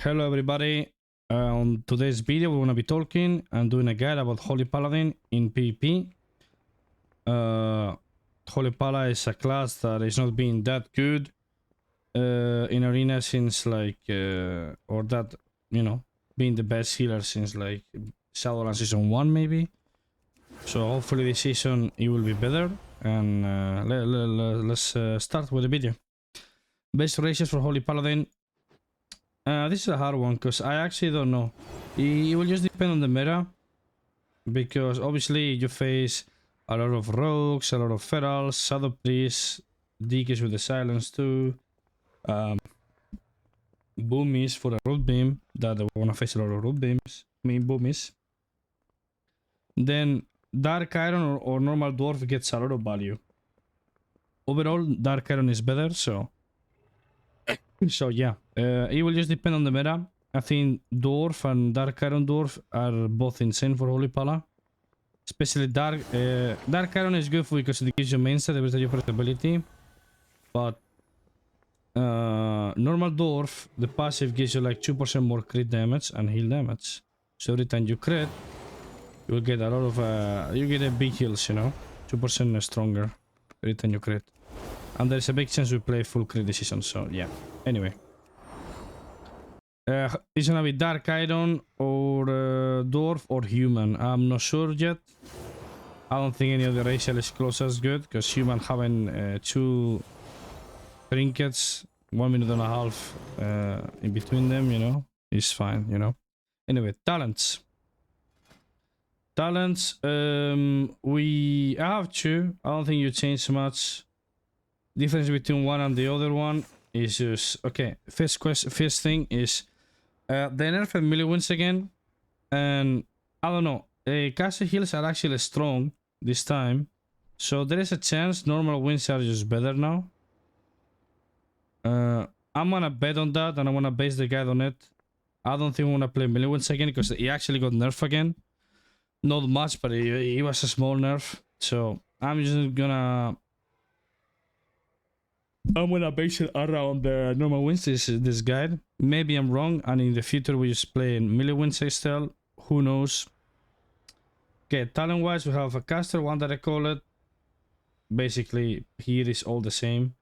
Hello everybody. On today's video we're going to be talking and doing a guide about Holy Paladin in PvP. Holy Pala is a class that is not being that good in arena since like or that, you know, being the best healer since like Shadowlands season 1 maybe. So hopefully this season it will be better, and let's start with the video. Best ratios for Holy Paladin. This is a hard one because I actually don't know. It will just depend on the meta, because obviously you face a lot of rogues, a lot of ferals, shadow priests, DKs with the silence too, boomies for a root beam that I want to face a lot of root beams. I mean boomies. Then Dark Iron or normal dwarf gets a lot of value. Overall, Dark Iron is better, so yeah, it will just depend on the meta. I think Dwarf and Dark Iron Dwarf are both insane for Holy Pala. Especially Dark Iron is good because it gives you main set every time you press ability. But normal Dwarf, the passive gives you like 2% more crit damage and heal damage. So every time you crit, you will get a lot of you get a big heals, you know, 2% stronger every time you crit. And there's a big chance we play full crit this season, so yeah. Anyway. It's gonna be Dark Iron or Dwarf or Human. I'm not sure yet. I don't think any of the racial is close as good, because Human having 2 trinkets, 1 minute and a half in between them, you know, is fine, you know. Anyway, talents. Talents, I have 2. I don't think you change much. Difference between one and the other one is just okay. First thing is they nerfed melee wins again, and I don't know. Caster heals are actually strong this time, so there is a chance normal wins are just better now. I'm gonna bet on that, and I wanna base the guide on it. I don't think I wanna play melee wins again because he actually got nerfed again. Not much, but it was a small nerf, so I'm just gonna. I'm gonna base it around the normal wins this guide. Maybe I'm wrong, and in the future we just play in melee wins style. Who knows? Okay, talent wise we have a caster one that I call it. Basically here is all the same.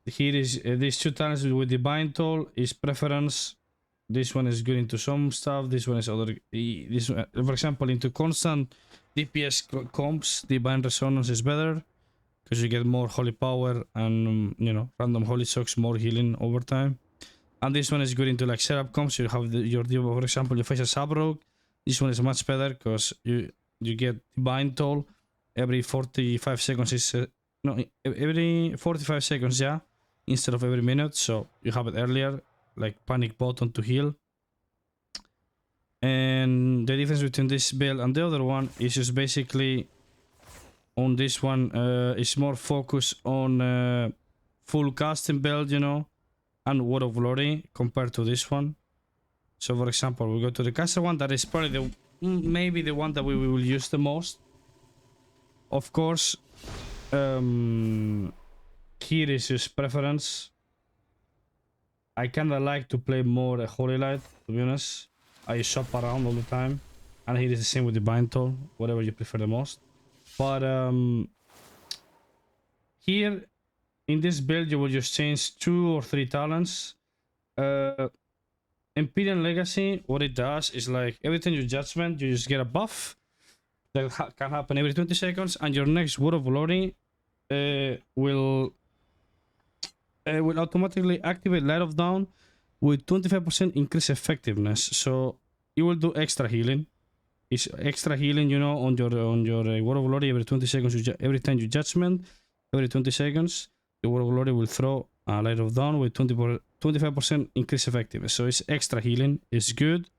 Here is these 2 talents with divine toll is preference. This one is good into some stuff. This one is other. This one, for example, into constant DPS comps, divine resonance is better, because you get more holy power and, you know, random holy socks, more healing over time. And this one is good into like setup comps. You have your, for example, you face a sub rogue. This one is much better because you get divine toll every 45 seconds. Is no, every 45 seconds, yeah, instead of every minute. So you have it earlier, like panic button to heal. And the difference between this build and the other one is just basically. On this one, it's more focused on full casting build, you know, and Word of Glory compared to this one. So, for example, we go to the caster one. That is probably maybe the one that we will use the most. Of course, here is just preference. I kind of like to play more Holy Light, to be honest. I shop around all the time, and here is the same with Divine Toll, whatever you prefer the most. But here in this build you will just change 2 or 3 talents. Imperial Legacy, what it does is like every time you judgment you just get a buff that can happen every 20 seconds, and your next Word of Glory will automatically activate Light of Dawn with 25% increased effectiveness. So it will do extra healing. It's extra healing, you know, on your Word of Glory every 20 seconds. Every time you judgment, every 20 seconds, the Word of Glory will throw a Light of Dawn with 25% increased effectiveness. So it's extra healing. It's good,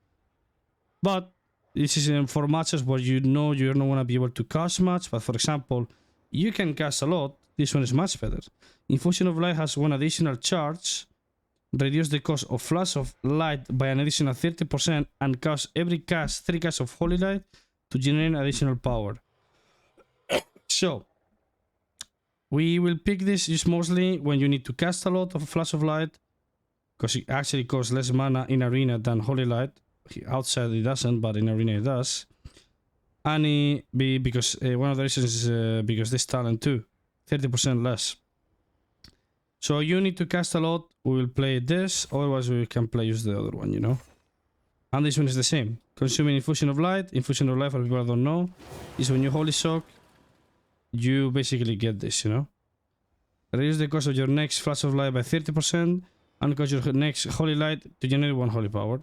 but this is for matches where you know you're not gonna be able to cast much. But for example, you can cast a lot. This one is much better. Infusion of Light has 1 additional charge. Reduce the cost of Flash of Light by an additional 30%, and cast 3 casts of Holy Light to generate additional power. So we will pick this just mostly when you need to cast a lot of Flash of Light, because it actually costs less mana in arena than Holy Light. Outside it doesn't, but in arena it does. And because one of the reasons is because this talent too, 30% less. So you need to cast a lot. We will play this, otherwise we can use the other one, you know. And this one is the same. Consuming Infusion of Light. Infusion of Light, for people that don't know, is when you Holy Shock, you basically get this, you know. Reduce the cost of your next Flash of Light by 30%, and cause your next Holy Light to generate 1 Holy Power.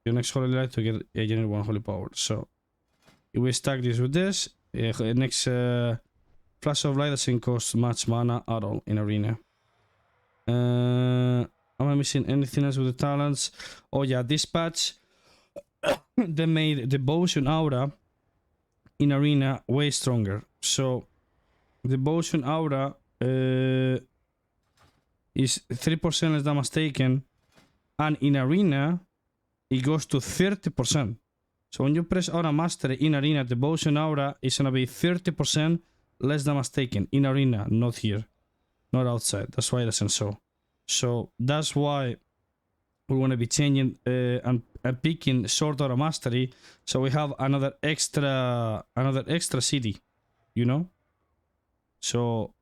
Your next Holy Light to get generate 1 Holy Power. So if we stack this with this, next Flash of Light doesn't cost much mana at all in arena. Am I missing anything else with the talents? Oh yeah, this patch they made the Potion Aura in arena way stronger. So the Potion Aura is 3% less damage taken, and in arena it goes to 30%. So when you press Aura Mastery in arena, the Potion Aura is gonna be 30% less damage taken in arena, not here, not outside. That's why it doesn't show. So that's why we want to be changing and picking Sword Aura Mastery, so we have another extra city, you know. So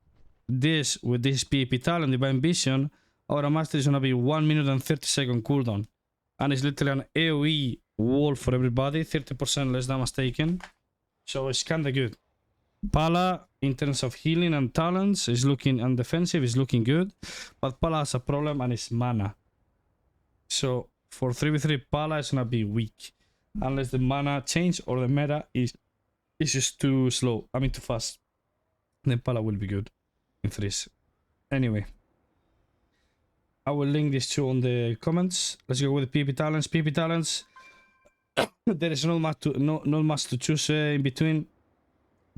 this with this PvP talent, Divine Vision, Aura Mastery is gonna be 1 minute and 30-second cooldown, and it's literally an AoE wall for everybody, 30% less damage taken. So it's kinda good. Pala, in terms of healing and talents, is looking, and defensive is looking good, but Pala has a problem, and it's mana. So for 3v3, Pala is gonna be weak unless the mana change or the meta is just too slow. I mean too fast. Then Pala will be good in 3s. Anyway, I will link these two on the comments. Let's go with the PvP talents. PvP talents. There is not much to choose in between.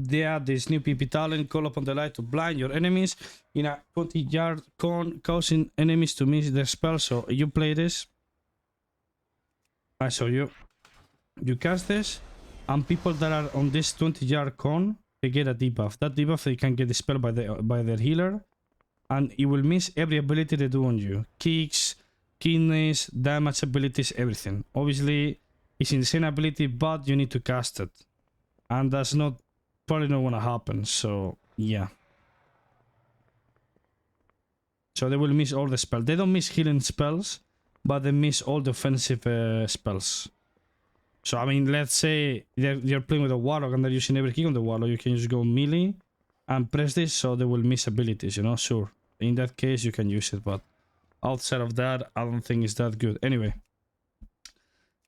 They add this new PvP talent, Call Upon the Light, to blind your enemies in a 20-yard cone, causing enemies to miss their spell. So you play this. I show you. You cast this, and people that are on this 20-yard cone, they get a debuff. That debuff, they can get dispelled by their healer, and it will miss every ability they do on you. Kicks, kidneys, damage abilities, everything. Obviously, it's insane ability, but you need to cast it, and that's probably not gonna happen. So yeah. So they will miss all the spells. They don't miss healing spells, but they miss all the offensive spells. So I mean, let's say they're playing with a Warlock and they're using every kick on the Warlock, you can just go melee and press this, so they will miss abilities, you know. Sure, in that case you can use it, but outside of that, I don't think it's that good. Anyway,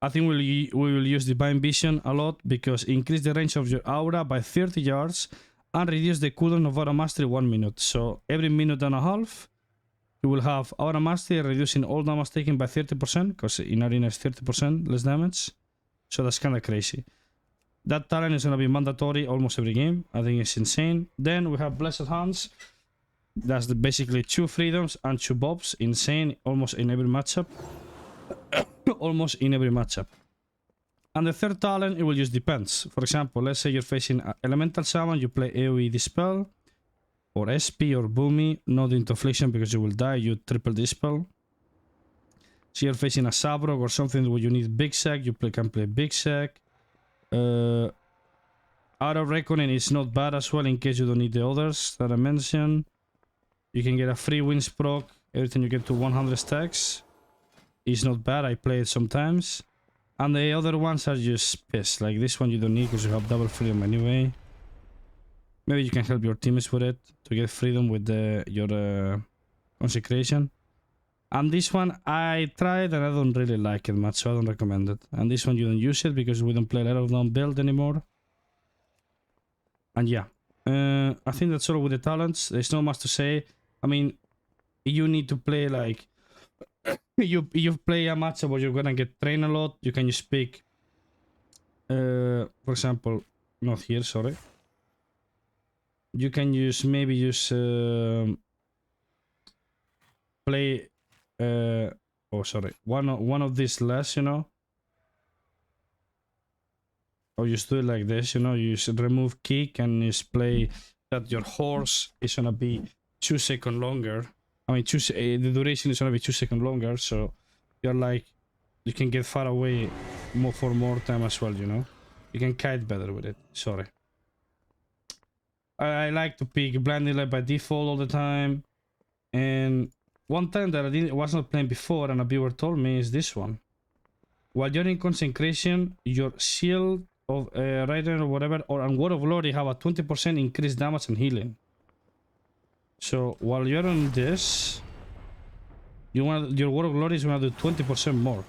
I think we will use Divine Vision a lot, because increase the range of your aura by 30 yards and reduce the cooldown of Aura Mastery 1 minute. So every minute and a half, you will have Aura Mastery reducing all damage taken by 30%, because in arena is 30% less damage. So that's kind of crazy. That talent is going to be mandatory almost every game. I think it's insane. Then we have Blessed Hands. That's basically 2 freedoms and 2 buffs. Insane, almost in every matchup. Almost in every matchup. And the third talent, it will just depends. For example, let's say you're facing Elemental Summon, you play AoE Dispel, or SP or Boomy, not into Affliction because you will die, you triple Dispel. So you're facing a Sabrok or something where you need Big Sack, you can play Big Sack. Out of Reckoning is not bad as well, in case you don't need the others that I mentioned. You can get a free Winds proc every time you get to 100 stacks. It's not bad, I play it sometimes. And the other ones are just piss. Like this one you don't need because you have double freedom anyway. Maybe you can help your teammates with it to get freedom with your consecration. And this one I tried and I don't really like it much, so I don't recommend it. And this one you don't use it because we don't play a lot of non-build anymore. And yeah, I think that's all with the talents. There's not much to say. I mean, you need to play like... you play a matchup where you're gonna get trained a lot, you can just pick... for example, not here, sorry. You can use, maybe use... play... oh, sorry. One of these less, you know. Or just do it like this, you know. You should remove kick and just play that your horse is gonna be 2 seconds longer. I mean, the duration is gonna be 2 seconds longer, so you're like, you can get far away for more time as well, you know? You can kite better with it. Sorry. I like to pick blinding light by default all the time. And one time that I was not playing before and a viewer told me is this one. While you're in consecration, your shield of rider or whatever, or on Word of Glory have a 20% increased damage and healing. So while you're on this, your Word of Glory is gonna do 20% more.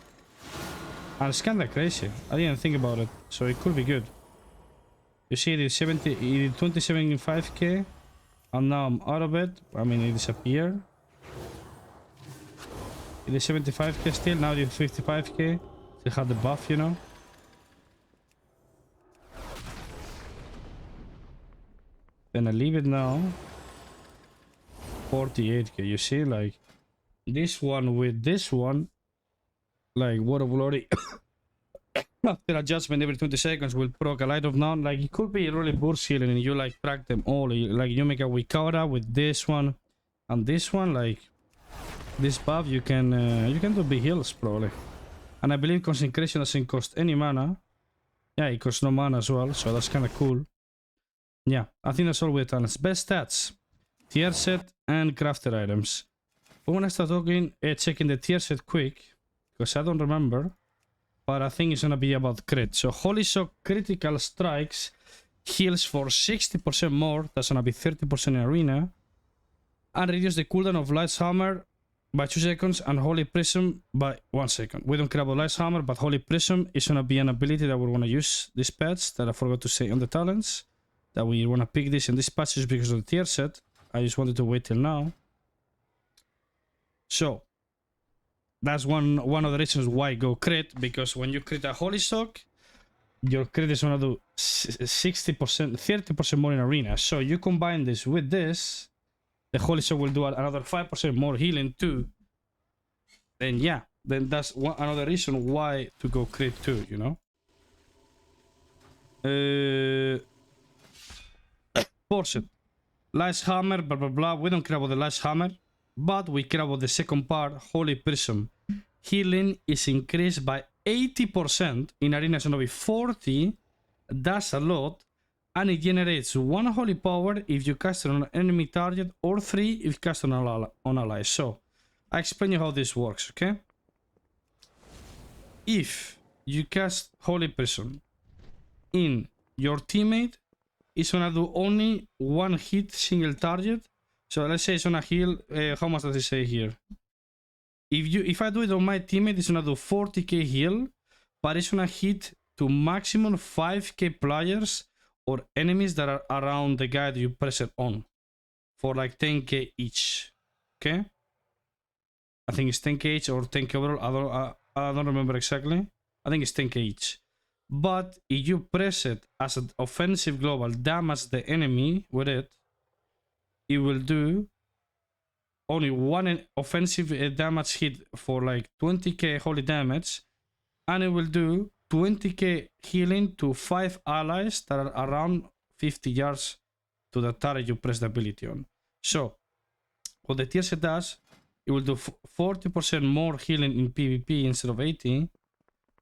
And it's kinda crazy. I didn't think about it, so it could be good. You see, it did 27.5k, and now I'm out of it. I mean, it disappeared. It is 75k still, now it is 55k. Still have the buff, you know. Then I leave it now. 48k, you see, like this one with this one, like Word of Glory after adjustment every 20 seconds will proc a light of none. Like, it could be really burst healing and you like track them all. Like, you make a Wikara with this one and this one, like this buff, you can do big heals probably. And I believe consecration doesn't cost any mana. Yeah, it costs no mana as well, so that's kind of cool. Yeah, I think that's all with talents. Best stats, tier set and crafted items. But when I start talking, checking the tier set quick, because I don't remember, but I think it's gonna be about crit. So Holy Shock critical strikes heals for 60% more, that's gonna be 30% in arena, and reduce the cooldown of Light's Hammer by 2 seconds and Holy Prism by 1 second. We don't care about Light's Hammer, but Holy Prism is gonna be an ability that we're gonna use this patch, that I forgot to say on the talents, that we wanna pick this in this patch just because of the tier set. I just wanted to wait till now. So that's one of the reasons why go crit, because when you crit a Holy Shock, your crit is gonna do 60%, 30% more in arena. So you combine this with this, the Holy Shock will do another 5% more healing too. Then yeah, then that's another reason why to go crit too, you know. Portion, Light's Hammer, blah blah blah. We don't care about the Light's Hammer, but we care about the second part, Holy Prism. Healing is increased by 80%. In arena it's gonna be 40. That's a lot. And it generates 1 holy power if you cast it on an enemy target, or 3 if you cast it on allies. So I explain you how this works, okay? If you cast Holy Prism in your teammate, it's gonna do only 1 hit single target. So let's say it's gonna heal, how much does it say here? If I do it on my teammate, it's gonna do 40k heal, but it's gonna hit to maximum 5k players or enemies that are around the guy that you press it on, for like 10k each. Okay? I think it's 10k each or 10k overall. I don't remember exactly. I think it's 10k each. But if you press it as an offensive global, damage the enemy with it, it will do only 1 offensive damage hit for like 20k holy damage, and it will do 20k healing to 5 allies that are around 50 yards to the target you press the ability on. So what the tier set does, it will do 40% more healing in PvP instead of 80,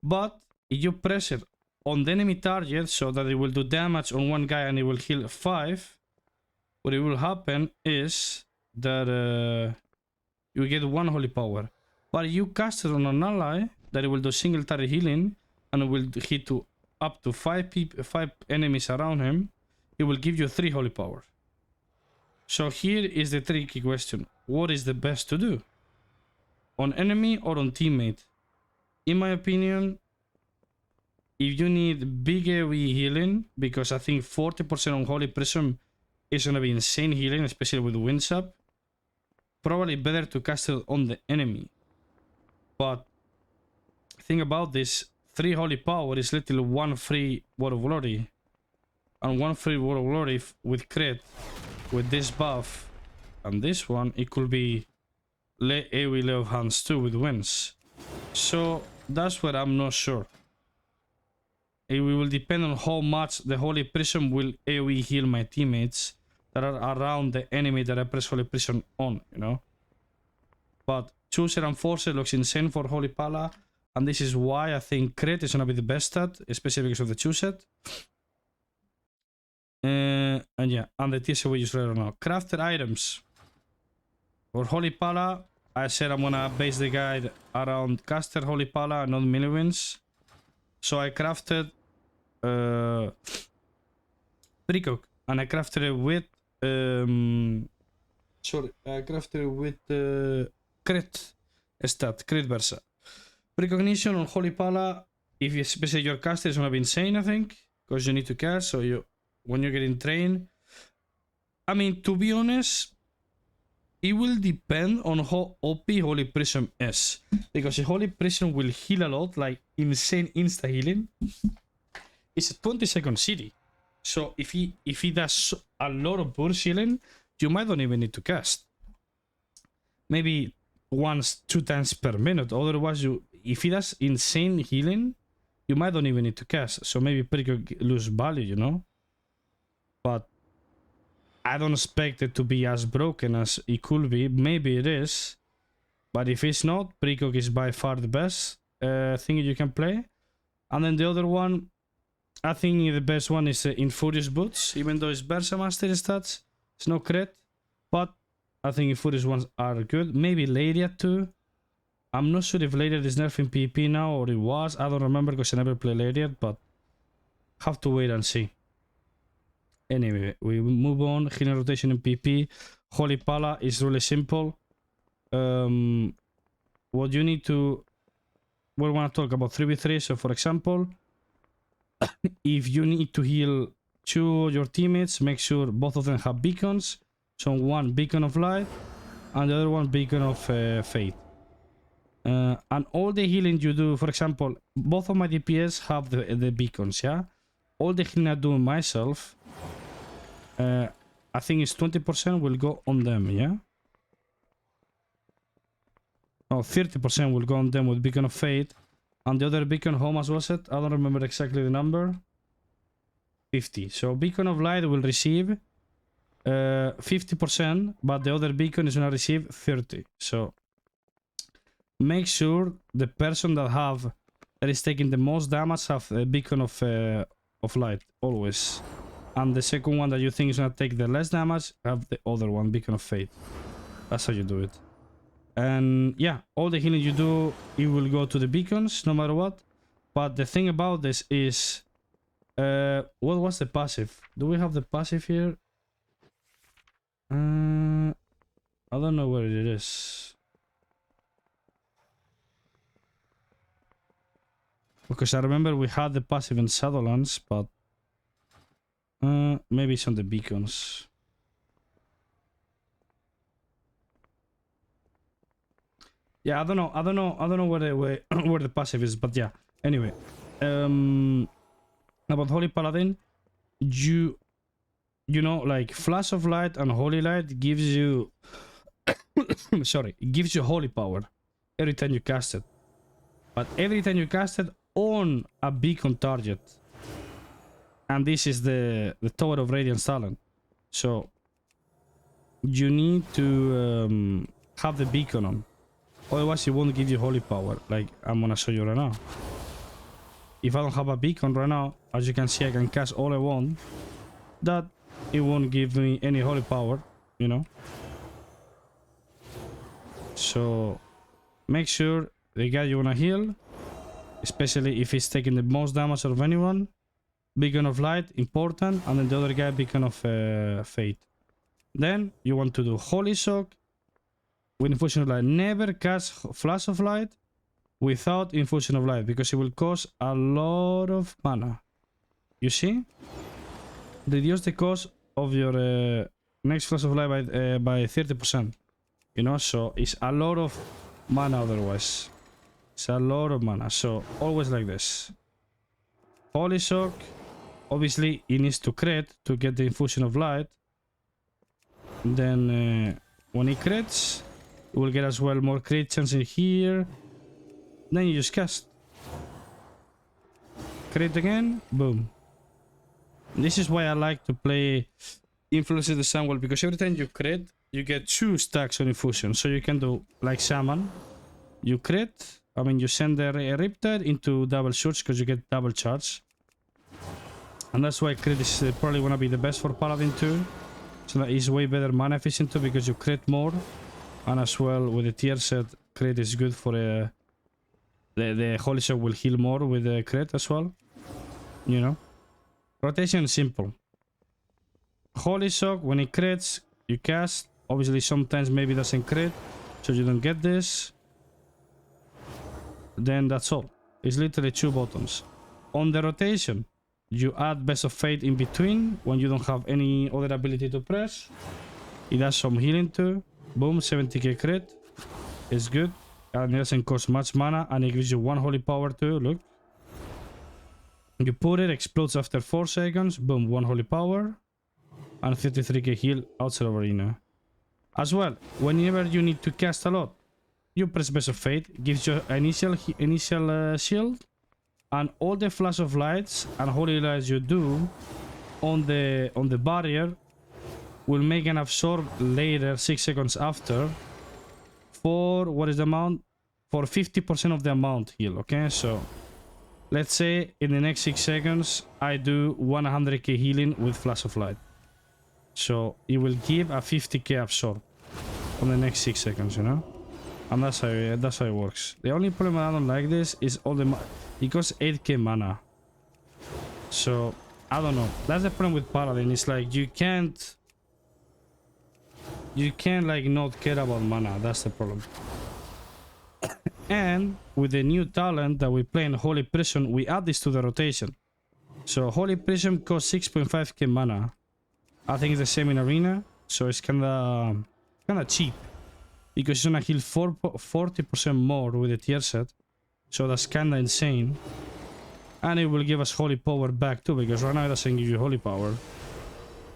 but if you press it on the enemy target so that it will do damage on 1 guy and it will heal 5, what it will happen is that you get 1 holy power. But you cast it on an ally, that it will do single target healing, and it will hit to up to 5 enemies around him. It will give you 3 holy power. So here is the tricky question. What is the best to do? On enemy or on teammate? In my opinion, if you need big AoE healing, because I think 40% on Holy Prism is gonna be insane healing, especially with Winds Up, probably better to cast it on the enemy. But think about this, 3 holy power is literally 1 free Word of Glory. And 1 free Word of Glory with crit, with this buff, and this one, it could be AoE Lay of Hands too with wins. So that's where I'm not sure. It will depend on how much the Holy Prism will AoE heal my teammates that are around the enemy that I press Holy Prism on, you know? but Chooser and Forcer looks insane for Holy Pala, and this is why I think crit is gonna be the best stat, especially because of the Chooser. And yeah, and the TC we use right now. Crafted items. For Holy Pala, I said I'm gonna base the guide around caster Holy Pala, not melee wins. So I crafted Precock, and I crafted it with I crafted it with crit stat, crit versa. Precognition on Holy Pala, if you especially your caster is gonna be insane, I think, because you need to cast. So you, when you're getting trained, I mean, to be honest, it will depend on how OP Holy Prism is, because if Holy Prism will heal a lot, like insane insta healing, it's a 20-second city. So if he does a lot of burst healing, you might not even need to cast. Maybe once, 2 times per minute. Otherwise, if he does insane healing, you might not even need to cast. So maybe Precock lose value, you know. But I don't expect it to be as broken as it could be. Maybe it is. But if it's not, Precock is by far the best thing you can play. And then the other one, I think the best one is Infurious Boots. Even though it's Versa Master stats, it's no crit. But I think Infurious ones are good. Maybe Lariat too. I'm not sure if Lariat is nerfed in PvP now or it was. I don't remember because I never played Lariat, but have to wait and see. Anyway, we move on. Healing rotation in PP. Holy Pala is really simple. What you need to... We want to talk about 3v3. So, for example, if you need to heal 2 of your teammates, make sure both of them have beacons. So, one beacon of light and the other one beacon of fate. And all the healing you do, for example, both of my DPS have the beacons, yeah? All the healing I do myself... I think it's 20% will go on them, yeah? Oh, 30% will go on them with Beacon of Fate. And the other beacon, how much was it? I don't remember exactly the number. 50. So Beacon of Light will receive 50%, but the other beacon is gonna receive 30. So make sure the person that is taking the most damage have a Beacon of Light, always. And the second one that you think is gonna take the less damage, have the other one, Beacon of Fate. That's how you do it. And yeah, all the healing you do, it will go to the beacons, no matter what. But the thing about this is... what was the passive? Do we have the passive here? I don't know where it is. Because I remember we had the passive in Shadowlands, but... maybe it's on the beacons. Yeah, I don't know where the passive is, but yeah. Anyway, about Holy Paladin, you know, like Flash of Light and Holy Light gives you sorry, it gives you holy power every time you cast it. But every time you cast it on a beacon target. And this is the Tower of Radiance talent. So you need to have the beacon on. Otherwise it won't give you holy power. Like I'm gonna show you right now. If I don't have a beacon right now, as you can see, I can cast all I want. That it won't give me any holy power, you know. So make sure the guy you wanna heal, especially if he's taking the most damage out of anyone, Beacon of Light, important, and then the other guy, Beacon of Fate. Then you want to do Holy Shock with Infusion of Light. Never cast Flash of Light without Infusion of Light, because it will cost a lot of mana. You see? Reduce the cost of your next Flash of Light by 30%. You know, so it's a lot of mana otherwise. It's a lot of mana, so always like this. Holy Shock, obviously it needs to crit to get the Infusion of Light. Then when it crits, it will get as well more crit chance in here. Then you just cast. Crit again, boom. This is why I like to play Influence of the Sunwell, because every time you crit, you get 2 stacks on infusion. So you can do like Shaman. You crit. I mean, you send the Riptide into double shoots because you get double charge. And that's why crit is probably gonna be the best for Paladin too. So that is way better mana efficient too because you crit more. And as well with the tier set, crit is good for the Holy Shock will heal more with the crit as well. You know? Rotation is simple. Holy Shock, when it crits, you cast. Obviously sometimes maybe it doesn't crit, so you don't get this. Then that's all. It's literally 2 buttons. On the rotation, you add Best of Fate in between when you don't have any other ability to press. It does some healing too. Boom, 70k crit. It's good. And it doesn't cost much mana, and it gives you 1 holy power too, look. You put it, explodes after 4 seconds. Boom, 1 holy power. And 33k heal outside of arena. As well, whenever you need to cast a lot, you press Best of Fate, gives you initial shield, and all the flash of lights and holy lights you do on the barrier will make an absorb later 6 seconds after for what is the amount? For 50% of the amount heal, okay? So let's say in the next 6 seconds I do 100k healing with flash of light. So it will give a 50k absorb on the next 6 seconds, you know? And that's how it works. The only problem I don't like this is all the it costs 8k mana. So I don't know. That's the problem with Paladin. It's like you can't like not care about mana. That's the problem. And with the new talent that we play in Holy Prism, we add this to the rotation. So Holy Prism costs 6.5k mana. I think it's the same in Arena, so it's kinda cheap. Because it's gonna heal 40% more with the tier set. So that's kinda insane. And it will give us holy power back too, because right now it doesn't give you holy power.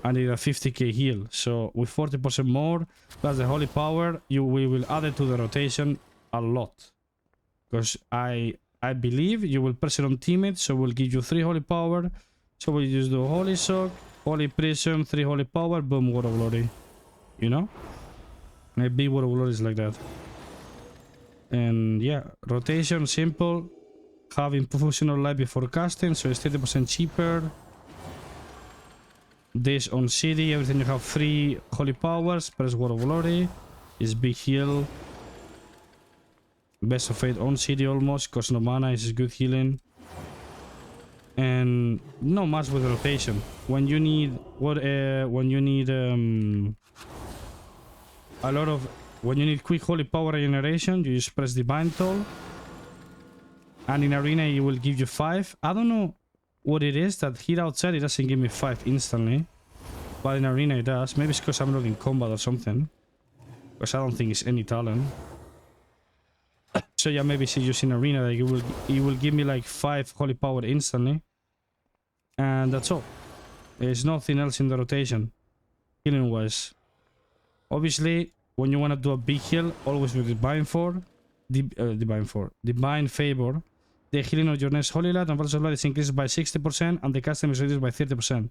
And it's a 50k heal. So with 40% more, plus the holy power, we will add it to the rotation a lot. Because I believe you will press it on teammates, so we'll give you 3 holy power. So we'll just do Holy Shock, Holy Prism, 3 holy power, boom, Word of Glory. You know? Maybe Word of Glory is like that. And yeah, rotation, simple. Have infusional light before casting, so it's 30% cheaper. This on city, everything you have 3 holy powers, press Word of Glory. Is big heal. Best of Fate on city almost, cost no mana, is good healing. And not much with rotation. When you need when you need quick holy power regeneration, you just press Divine Toll. And in Arena it will give you 5. I don't know what it is that here outside it doesn't give me 5 instantly. But in Arena it does. Maybe it's because I'm not in combat or something. Because I don't think it's any talent. So yeah, maybe it's just in Arena, like it will give me like 5 holy power instantly. And that's all. There's nothing else in the rotation, healing wise. Obviously, when you want to do a big heal, always with Divine Favor, the healing of your next Holy Light and Flash of Light is increased by 60% and the custom is reduced by 30%.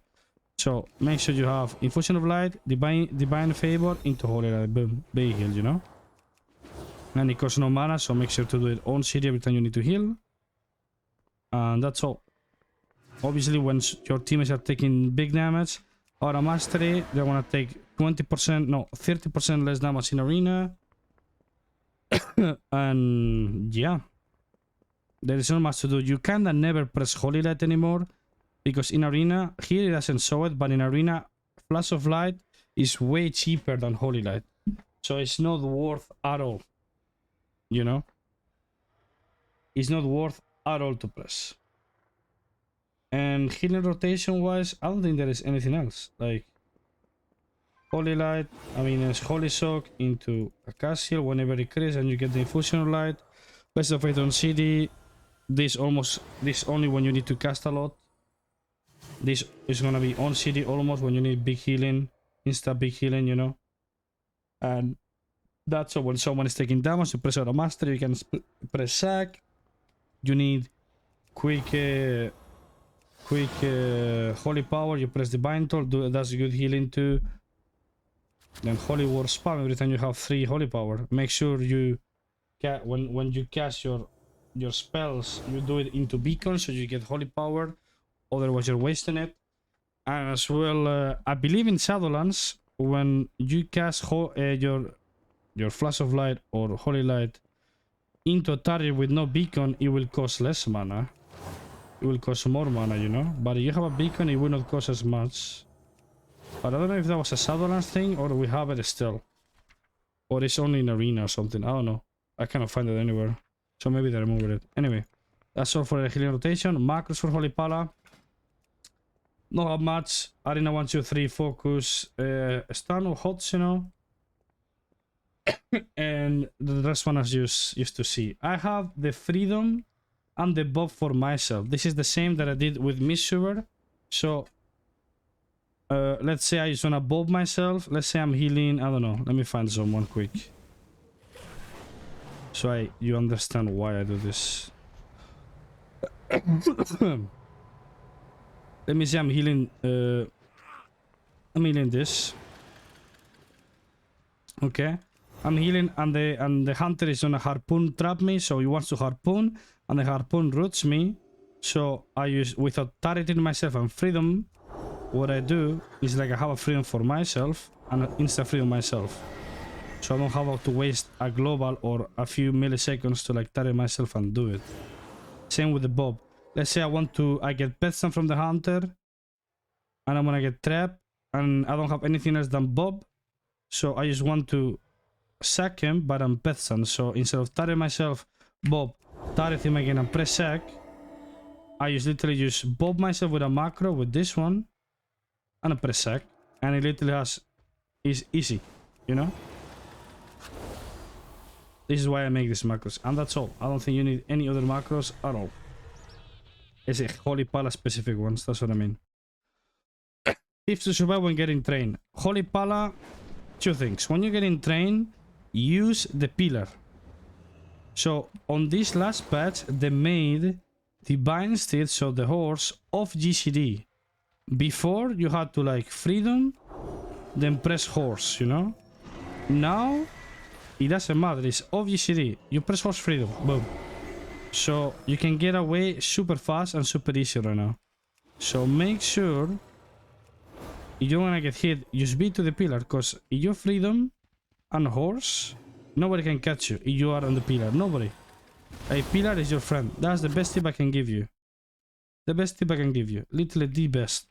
So make sure you have Infusion of Light, Divine Favor into Holy Light, boom, big heal, you know? And it costs no mana, so make sure to do it on city every time you need to heal. And that's all. Obviously, when your teammates are taking big damage, Aura Mastery, they want to take 30% less damage in Arena. And yeah, there is not much to do. You kinda never press Holy Light anymore, because in Arena, here it doesn't show it, but in Arena, Flash of Light is way cheaper than Holy Light. So it's not worth at all. You know? It's not worth at all to press. And healing rotation wise, I don't think there is anything else. Like Holy Light, I mean it's Holy Shock into a cast heal whenever it creates and you get the Infusion of Light. Best of Fate on CD. This only when you need to cast a lot. This is gonna be on CD almost when you need big healing, insta big healing, you know. And that's all. When someone is taking damage, you press Aura Mastery, you can press Sack. You need quick holy power, you press Divine Toll, that's good healing too. Then Holy War spam every time you have 3 Holy Power. Make sure you when you cast your spells, you do it into beacon so you get Holy Power. Otherwise, you're wasting it. And as well, I believe in Shadowlands, when you cast your Flash of Light or Holy Light into a target with no beacon, it will cost less mana. It will cost more mana, you know. But if you have a beacon, it will not cost as much. But I don't know if that was a Shadowlands thing or we have it still. Or it's only in Arena or something. I don't know. I cannot find it anywhere. So maybe they removed it. Anyway, that's all for the healing rotation. Macros for Holy Pala. Not that much. Arena 1, 2, 3, focus, stun or hots, you know. And the rest one as used to see. I have the freedom and the buff for myself. This is the same that I did with Misuber. So let's say I just wanna bob myself. Let's say I'm healing. I don't know. Let me find someone quick. So you understand why I do this. Let me say I'm healing. I'm healing this. Okay. I'm healing and the hunter is gonna harpoon trap me, so he wants to harpoon and the harpoon roots me. So I use, without targeting myself and freedom, what I do is like I have a freedom for myself and an insta freedom myself. So I don't have to waste a global or a few milliseconds to like target myself and do it. Same with the bob. Let's say I get pet stun from the hunter and I'm gonna get trapped and I don't have anything else than bob. So I just want to sack him, but I'm pet stun. So instead of targeting myself, bob, target him again and press sack, I just literally just bob myself with a macro with this one and a press sack. And it literally is easy, you know? This is why I make these macros. And that's all. I don't think you need any other macros at all. It's a Holy Pala specific ones, that's what I mean. Tips to survive when getting trained. Holy Pala, 2 things. When you get in train, use the pillar. So on this last patch, they made Divine Steed, so the horse, of GCD. Before, you had to like freedom, then press horse, you know? Now, it doesn't matter, it's off GCD. You press horse freedom, boom. So you can get away super fast and super easy right now. So make sure you don't want to get hit, just be to the pillar, because if you're freedom and horse, nobody can catch you if you are on the pillar. Nobody. A pillar is your friend. That's the best tip I can give you. The best tip I can give you. Literally the best.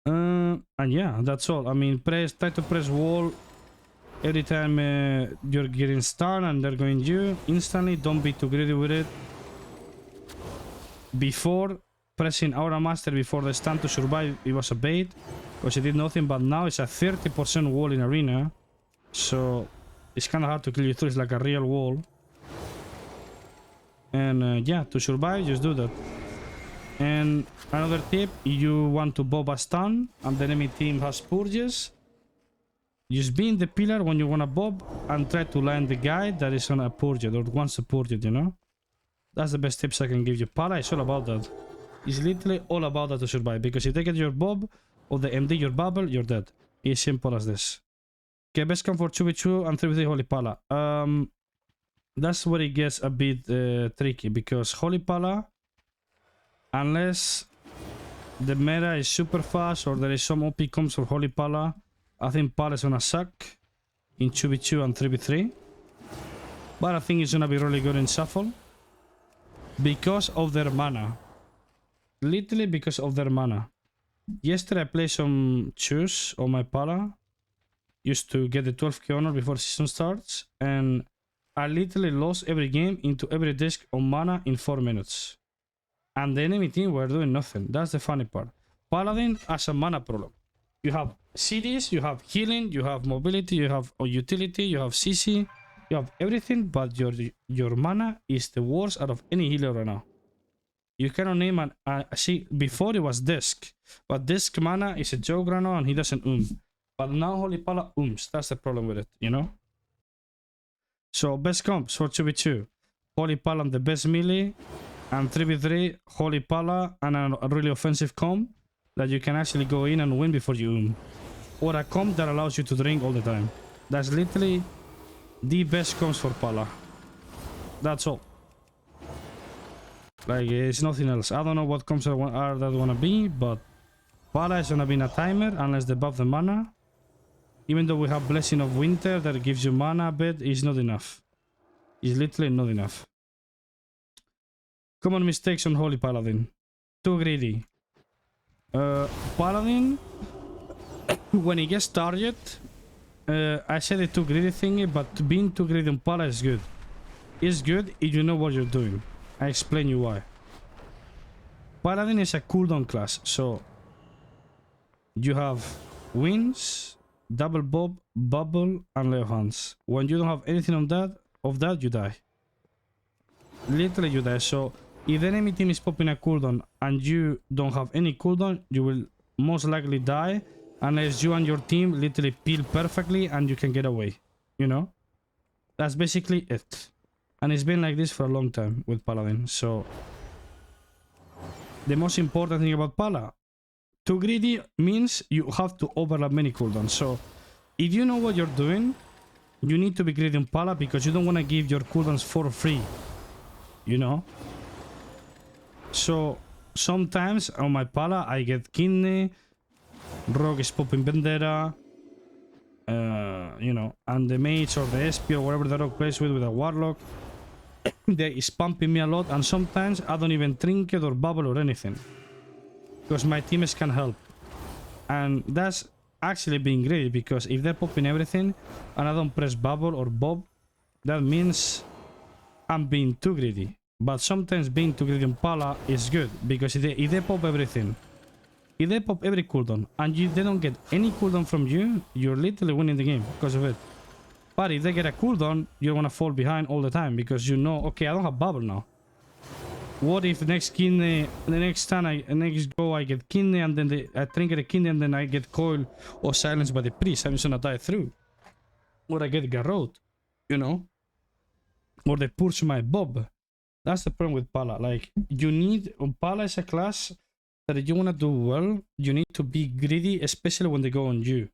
And yeah, that's all. I mean, try to press wall every time you're getting stunned and they're going you instantly. Don't be too greedy with it. Before pressing Aura Master before the stun to survive, it was a bait because it did nothing, but now it's a 30% wall in arena, so it's kind of hard to kill you through. It's like a real wall. And yeah, to survive, just do that. And another tip, if you want to bob a stun and the enemy team has purges, just be in the pillar when you want to bob and try to land the guy that is on a purge or wants to purge it, you know? That's the best tips I can give you. Pala is all about that. It's literally all about that to survive, because if they get your bob or the MD your bubble, you're dead. It's simple as this. Okay, best come for 2v2 and 3v3 Holy Pala. That's where it gets a bit tricky, because Holy Pala, unless the meta is super fast or there is some OP comps for Holy Pala, I think Pala is gonna suck in 2v2 and 3v3. But I think it's gonna be really good in Shuffle because of their mana. Literally because of their mana. Yesterday I played some Choose on my Pala, used to get the 12k honor before season starts, and I literally lost every game into every disc on mana in 4 minutes. And the enemy team were doing nothing. That's the funny part. Paladin has a mana problem. You have CDs, you have healing, you have mobility, you have utility, you have CC, you have everything, but your mana is the worst out of any healer right now. You cannot name an... see, before it was Disc, but Disc mana is a joke right now and he doesn't But now Holy Pala That's the problem with it, you know? So, best comps for 2v2. Holy Pala and the best melee, and 3v3, Holy Pala and a really offensive comp that you can actually go in and win before you or a comp that allows you to drink all the time. That's literally the best comps for Pala. That's all. Like, it's nothing else. I don't know what comps are that wanna be, but Pala is gonna be in a timer unless they buff the mana. Even though we have Blessing of Winter that gives you mana a bit, it's not enough. It's literally not enough. Common mistakes on Holy Paladin. Too greedy. Paladin, when he gets target, I said the too greedy thingy, but being too greedy on Pala is good. It's good if you know what you're doing. I explain you why. Paladin is a cooldown class, so you have wings, double bob, bubble, and leo hands. When you don't have anything on that, you die. Literally you die. So if the enemy team is popping a cooldown and you don't have any cooldown, you will most likely die unless you and your team literally peel perfectly and you can get away. You know? That's basically it. And it's been like this for a long time with Paladin. So the most important thing about Pala, too greedy means you have to overlap many cooldowns. So if you know what you're doing, you need to be greedy on Pala because you don't want to give your cooldowns for free. You know? So sometimes on my Pala I get Kidney, Rogue is popping Vendetta, you know, and the Mage or the SP or whatever the Rogue plays with a Warlock, they is pumping me a lot, and sometimes I don't even Trinket or Bubble or anything. Because my teammates can help. And that's actually being greedy, because if they're popping everything and I don't press Bubble or Bob, that means I'm being too greedy. But sometimes being too greedy on Pala is good, because if they pop everything, if they pop every cooldown and they don't get any cooldown from you, you're literally winning the game because of it. But if they get a cooldown, you're gonna fall behind all the time because you know, okay, I don't have Bubble now. What if the next kidney, the next time next go I get kidney and then I trinket a kidney and then I get coil or silenced by the priest, I'm just gonna die through. Or I get garrote, you know? Or they push my Bob. That's the problem with Pala. Like, you need, Pala is a class that if you wanna do well, you need to be greedy, especially when they go on you.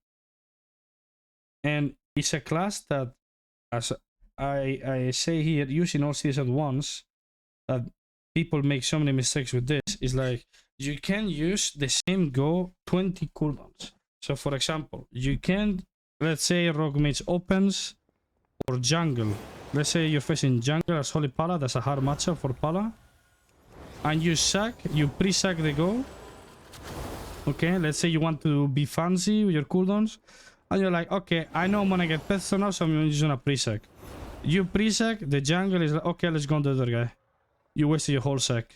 And it's a class that, as I say here, using all series at once, that people make so many mistakes with this, is like, you can use the same go 20 cooldowns. So for example, you can, let's say Rogue Mage opens or jungle. Let's say you're facing jungle as Holy Pala, that's a hard matchup for Pala. And you sack, you pre-sack the go. Okay, let's say you want to be fancy with your cooldowns. And you're like, okay, I know I'm gonna get Pethor now, so I'm just gonna pre-sack. You pre-sack, the jungle is like, okay, let's go on the other guy. You wasted your whole sack.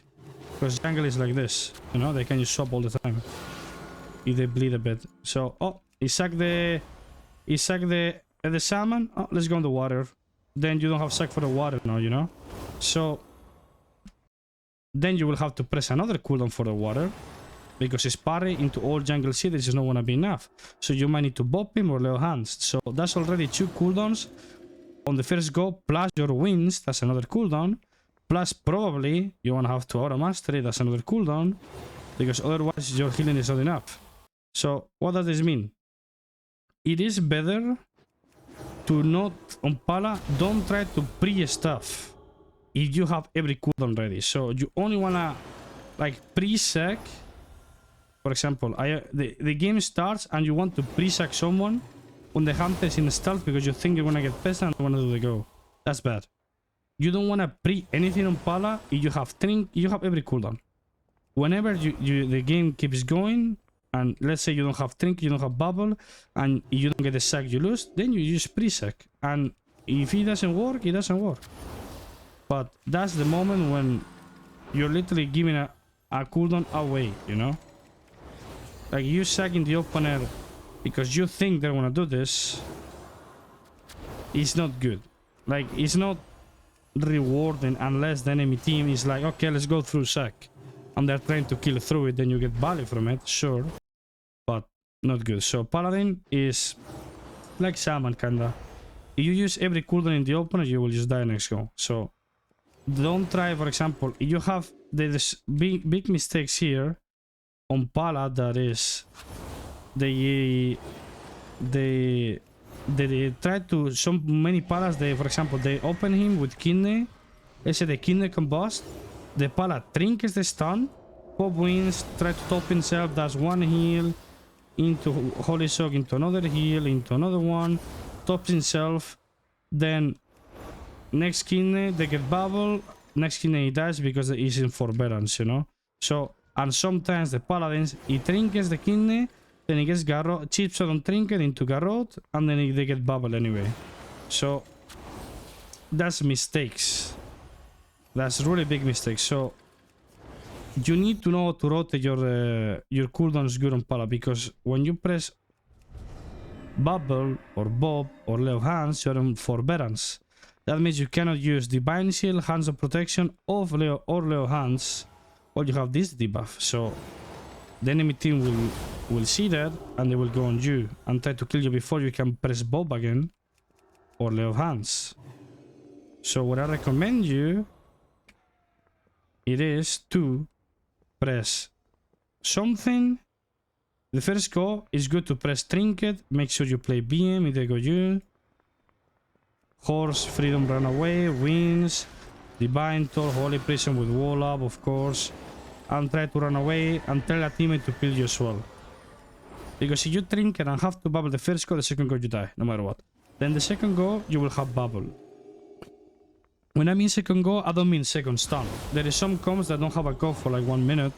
Because jungle is like this, you know, they can just swap all the time. If they bleed a bit. So, oh, he sacked the salmon. Oh, let's go on the water. Then you don't have sack for the water now, you know? So, then you will have to press another cooldown for the water. Because it's parry into all jungle cities is not gonna be enough. So you might need to bop him or Leo hands. So that's already 2 cooldowns on the first go, plus your wins, that's another cooldown. Plus probably you wanna have to auto mastery, that's another cooldown. Because otherwise your healing is not enough. So what does this mean? It is better to not, on Pala, don't try to pre-stuff if you have every cooldown ready. So you only wanna like pre-sack. For example, the game starts and you want to pre-sack someone when the hunter is in stealth because you think you're gonna get pest and you wanna do the go. That's bad. You don't wanna pre anything on Pala if you have every cooldown. Whenever the game keeps going, and let's say you don't have Trink, you don't have Bubble, and you don't get the sack you lose, then you use pre-sack. And if it doesn't work, it doesn't work. But that's the moment when you're literally giving a cooldown away, you know? Like, you sacking the opener because you think they're gonna do this, it's not good. Like, it's not rewarding unless the enemy team is like, okay, let's go through sack. And they're trying to kill through it, then you get value from it, sure. But not good. So Paladin is like Salmon, kinda. If you use every cooldown in the opener, you will just die next go. So don't try, for example, if you have this big mistakes here on Pala, that is they try to, so many palas, they, for example, they open him with kidney. Let's say the kidney combust. The pala trinkets the stun. Pop wins, try to top himself, does one heal, into Holy Shock, into another heal, into another one, tops himself. Then next kidney, they get bubble. Next kidney he dies because he's in forbearance, you know. So, and sometimes the paladins, he trinkets the kidney, then he gets Garrot, chips on trinket into Garrot, and then they get bubble anyway. So that's mistakes. That's really big mistakes. So you need to know how to rotate your cooldowns good on Pala, because when you press Bubble or Bob or Leo Hands, you're in forbearance. That means you cannot use Divine Shield, Hands of Protection of Leo or Leo Hands, or you have this debuff. So the enemy team will see that and they will go on you and try to kill you before you can press Bob again or Leo Hands. So what I recommend you, it is to press something. The first go is good to press Trinket. Make sure you play BM if they go you. Horse, Freedom, Runaway, Wins, Divine Toll, Holy Prison with Wall Up, of course. And try to run away and tell a teammate to kill you as well. Because if you Trinket and have to bubble the first go, the second go you die, no matter what. Then the second go, you will have bubble. When I mean second go, I don't mean second stun. There is some comps that don't have a go for like 1 minute.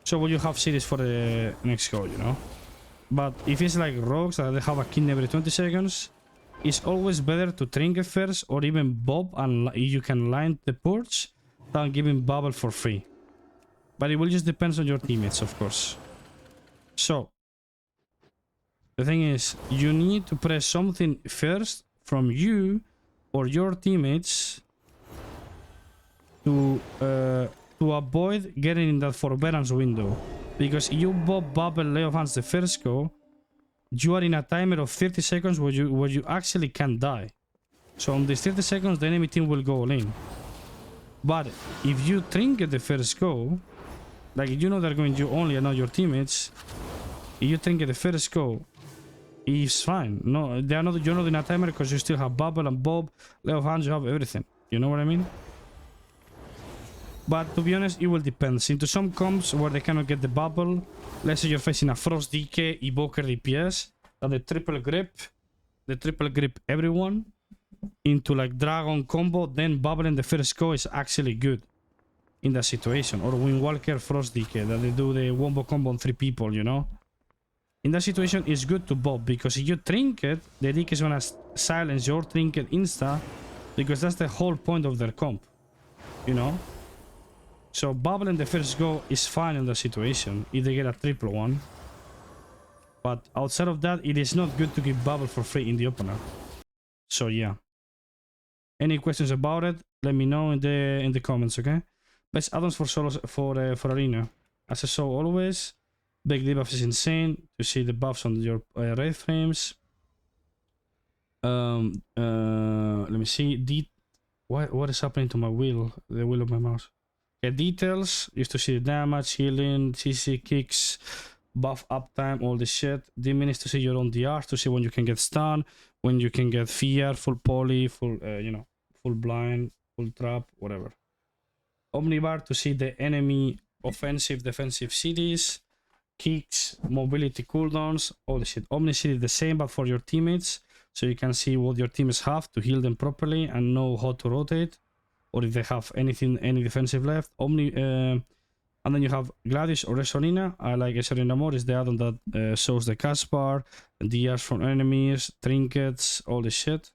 So will you have series for the next go, you know? But if it's like rogues that they have a kidney every 20 seconds, it's always better to Trinket first or even Bob, and you can line the purge than giving bubble for free. But it will just depend on your teammates, of course. So the thing is, you need to press something first from you or your teammates to avoid getting in that forbearance window. Because if you Bob Bubble Leo Hands the first go, you are in a timer of 30 seconds where you actually can die. So on these 30 seconds, the enemy team will go all in. But if you Trinket the first go, like you know they're going you only and not your teammates, if you Trinket the first go, it's fine. No, they are not. You're not in a timer because you still have Bubble and Bob, Leo Hands, you have everything. You know what I mean? But to be honest, it will depend. Into some comps where they cannot get the bubble, let's say you're facing a Frost DK, Evoker DPS, and the triple grip everyone into like Dragon combo, then bubble in the first go is actually good in that situation. Or Windwalker Frost DK, that they do the wombo combo on 3 people, you know? In that situation, it's good to bob, because if you Trinket, the DK is gonna silence your Trinket insta, because that's the whole point of their comp, you know? So bubble in the first go is fine in the situation if they get a triple one. But outside of that, it is not good to give bubble for free in the opener. So yeah. Any questions about it? Let me know in the comments, okay? Best addons for solos for arena. As I saw always, big debuff is insane. To see the buffs on your raid frames. Let me see. What is happening to my wheel? The wheel of my mouse. Details, used to see the damage, healing, CC kicks, buff uptime, all this shit. Diminish to see your own DRs, to see when you can get stun, when you can get fear, full poly, full, full blind, full trap, whatever. Omnibar to see the enemy offensive, defensive cities, kicks, mobility cooldowns, all this shit. Omni-city the same, but for your teammates, so you can see what your teammates have to heal them properly and know how to rotate. Or if they have any defensive left. And then you have Gladius or Resolina. I like Resolina more, is the add-on that shows the cast bar, DRs from enemies, trinkets, all this shit.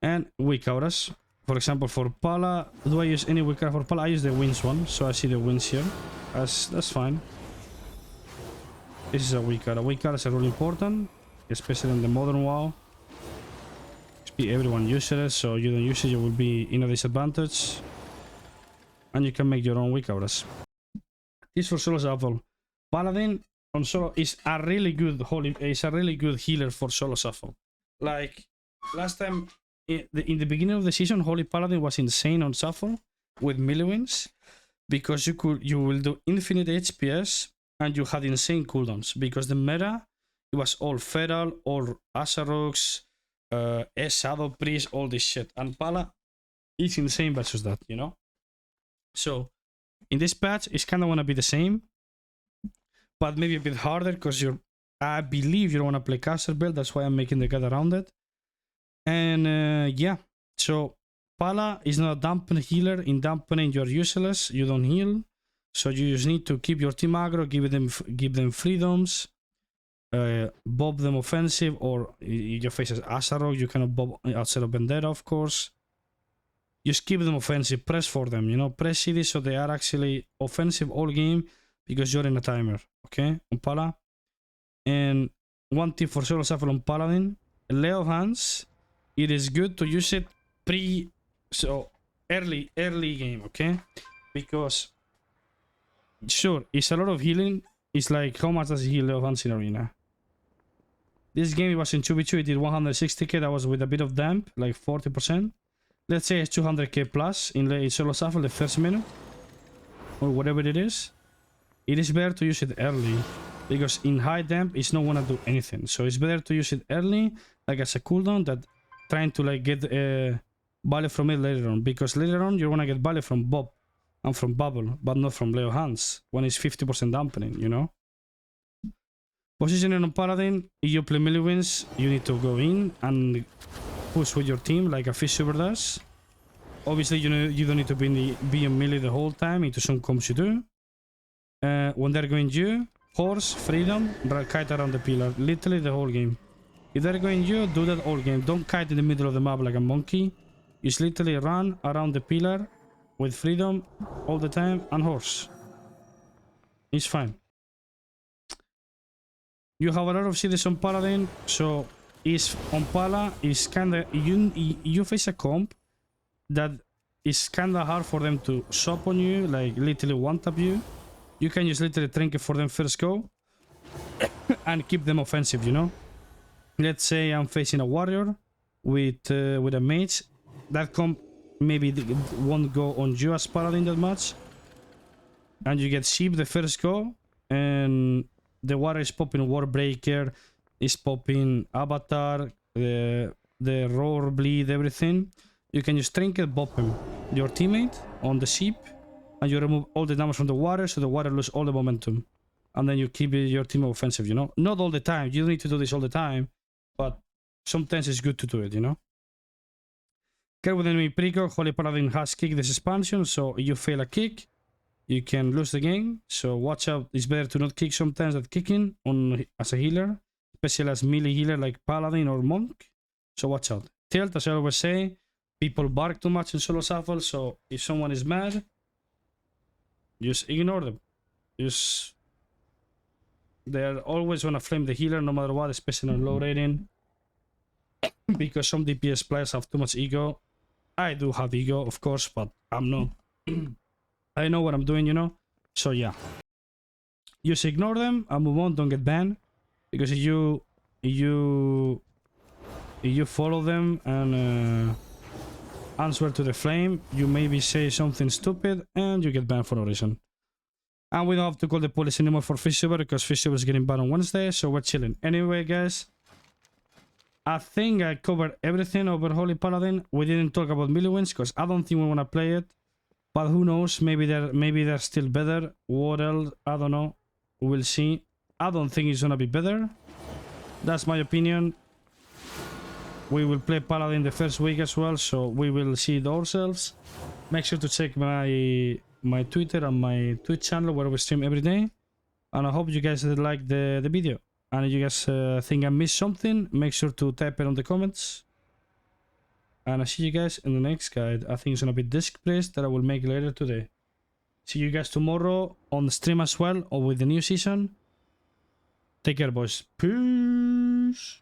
And weak auras. For example, for Pala, do I use any weak aura for Pala? I use the wins one, so I see the wins here. That's fine. This is a weak aura. Weak auras are really important, especially in the modern WoW. Everyone uses it, so you don't use it, you will be in a disadvantage. And you can make your own weak auras. This for solo shuffle. Paladin on solo is a really good healer for solo shuffle. Like last time in the beginning of the season, Holy Paladin was insane on shuffle with melee wins, because you will do infinite HPS and you had insane cooldowns, because the meta It was all Feral, all Asaroks, Shadow Priest, all this shit. And Pala is insane versus that, you know? So, in this patch, it's kind of want to be the same, but maybe a bit harder because I believe you don't want to play caster build. That's why I'm making the guide around it. And yeah, so Pala is not a dampen healer. In dampening, you're useless. You don't heal. So you just need to keep your team aggro, give them freedoms, bob them offensive, or your face is Asarok, you cannot bob outside of Vendetta, of course. Just keep them offensive, press for them, you know, press CD so they are actually offensive all game because you're in a timer, okay, on Pala. And one tip for solo shuffle on Paladin, lay of hands, it is good to use it early game, okay, because sure, it's a lot of healing. It's like, how much does he heal lay of hands in arena? This game, it was in 2v2, it did 160k, that was with a bit of damp, like 40%. Let's say it's 200k plus in solo shuffle the first minute, or whatever it is. It is better to use it early, because in high damp, it's not gonna do anything. So it's better to use it early, like as a cooldown, that trying to like get value from it later on, because later on you're gonna get value from Bob and from Bubble, but not from Leo Hands, when it's 50% dampening, you know? Positioning on Paladin, if you play melee wins, you need to go in and push with your team like a Fishsuper does. Obviously, you don't need to be in melee the whole time. Into some comps you do. When they're going you, horse, freedom, kite around the pillar. Literally the whole game. If they're going you, do that all game. Don't kite in the middle of the map like a monkey. Just literally run around the pillar with freedom all the time and horse. It's fine. You have a lot of cities on Paladin, so is on Pala is kinda you face a comp that is kinda hard for them to shop on you, like literally one tap you. You can just literally trinket for them first go and keep them offensive, you know. Let's say I'm facing a warrior with a mage. That comp maybe won't go on you as Paladin that much, and you get sheep the first go, and the warrior is popping Warbreaker, is popping Avatar, the Roar Bleed, everything. You can just trinket, bop him, your teammate on the sheep, and you remove all the damage from the warrior, so the warrior loses all the momentum. And then you keep your team offensive, you know? Not all the time, you don't need to do this all the time, but sometimes it's good to do it, you know? Care with enemy precog, Holy Paladin has kick this expansion, so if you fail a kick, you can lose the game. So watch out, it's better to not kick sometimes than kicking as a healer, especially as melee healer like Paladin or Monk. So watch out. Tilt, as I always say, people bark too much in solo shuffle, so if someone is mad, just ignore them. They're always gonna flame the healer no matter what, especially on low rating. Because some DPS players have too much ego. I do have ego, of course, but I'm not. I know what I'm doing, you know? So yeah. Just ignore them and move on, don't get banned. Because if you follow them and answer to the flame, you maybe say something stupid and you get banned for no reason. And we don't have to call the police anymore for Fishsuper because Fishsuper is getting banned on Wednesday, so we're chilling. Anyway, guys, I think I covered everything over Holy Paladin. We didn't talk about melee wins because I don't think we want to play it. But who knows? Maybe they're still better. What else? I don't know. We'll see. I don't think it's gonna be better. That's my opinion. We will play Paladin the first week as well, so we will see it ourselves. Make sure to check my Twitter and my Twitch channel where we stream every day. And I hope you guys like the video. And if you guys think I missed something, make sure to type it on the comments. And I'll see you guys in the next guide. I think it's gonna be disc plays that I will make later today. See you guys tomorrow on the stream as well, or with the new season. Take care, boys. Peace.